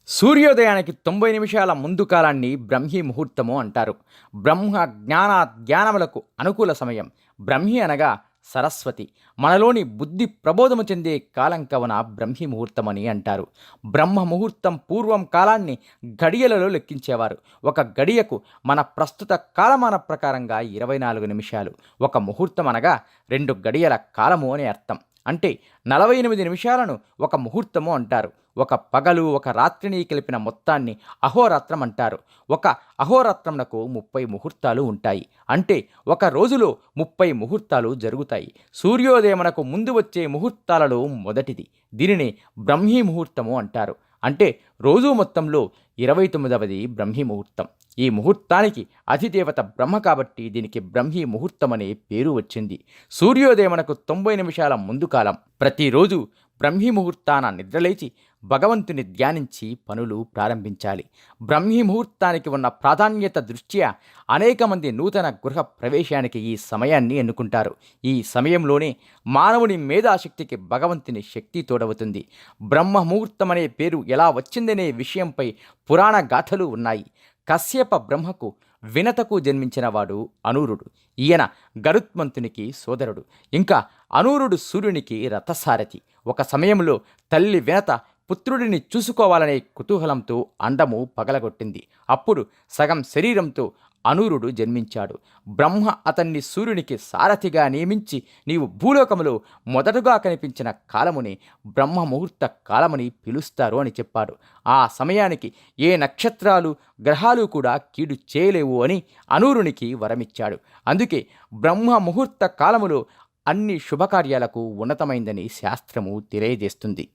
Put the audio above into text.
సూర్యోదయానికి 90 నిమిషాల ముందు కాలాన్ని బ్రహ్మీ ముహూర్తము అంటారు. బ్రహ్మ జ్ఞానములకు అనుకూల సమయం. బ్రహ్మి అనగా సరస్వతి. మనలోని బుద్ధి ప్రబోధము చెందే కాలం కవన బ్రహ్మీ ముహూర్తమని అంటారు. బ్రహ్మ ముహూర్తం పూర్వం కాలాన్ని గడియలలో లెక్కించేవారు. ఒక గడియకు మన ప్రస్తుత కాలమాన ప్రకారంగా 24 నిమిషాలు. ఒక ముహూర్తం అనగా 2 గడియల కాలము అని అర్థం. అంటే 48 నిమిషాలను ఒక ముహూర్తము అంటారు. ఒక పగలు ఒక రాత్రిని కలిపిన మొత్తాన్ని అహోరాత్రం అంటారు. ఒక అహోరాత్రంనకు 30 ముహూర్తాలు ఉంటాయి. అంటే ఒక రోజులో 30 ముహూర్తాలు జరుగుతాయి. సూర్యోదయమునకు ముందు వచ్చే ముహూర్తాలలో మొదటిది. దీనిని బ్రహ్మీ ముహూర్తము అంటారు. అంటే రోజు మొత్తంలో 29వది బ్రహ్మీ ముహూర్తం. ఈ ముహూర్తానికి అధిదేవత బ్రహ్మ కాబట్టి దీనికి బ్రహ్మీ ముహూర్తం అనే పేరు వచ్చింది. సూర్యోదయమునకు 90 నిమిషాల ముందు కాలం. ప్రతిరోజు బ్రహ్మీ ముహూర్తాన నిద్రలేచి భగవంతుని ధ్యానించి పనులు ప్రారంభించాలి. బ్రహ్మీ ముహూర్తానికి ఉన్న ప్రాధాన్యత దృష్ట్యా అనేక మంది నూతన గృహ ప్రవేశానికి ఈ సమయాన్ని ఎన్నుకుంటారు. ఈ సమయంలోనే మానవుని మేధాశక్తికి భగవంతుని శక్తి తోడవుతుంది. బ్రహ్మ ముహూర్తం అనే పేరు ఎలా వచ్చిందనే విషయంపై పురాణ గాథలు ఉన్నాయి. కశ్యప బ్రహ్మకు వినతకు జన్మించినవాడు అనూరుడు. ఈయన గరుత్మంతునికి సోదరుడు. ఇంకా అనూరుడు సూర్యునికి రథసారథి. ఒక సమయంలో తల్లి వినత పుత్రుడిని చూసుకోవాలనే కుతూహలంతో అండము పగలగొట్టింది. అప్పుడు సగం శరీరంతో అనూరుడు జన్మించాడు. బ్రహ్మ అతన్ని సూర్యునికి సారథిగా నియమించి నీవు భూలోకములో మొదటగా కనిపించిన కాలముని బ్రహ్మ ముహూర్త కాలమని పిలుస్తారు అని చెప్పాడు. ఆ సమయానికి ఏ నక్షత్రాలు గ్రహాలు కూడా కీడు చేయలేవు అని అనూరునికి వరమిచ్చాడు. అందుకే బ్రహ్మ ముహూర్త కాలములో అన్ని శుభకార్యాలకు ఉన్నతమైందని శాస్త్రము తెలియజేస్తుంది.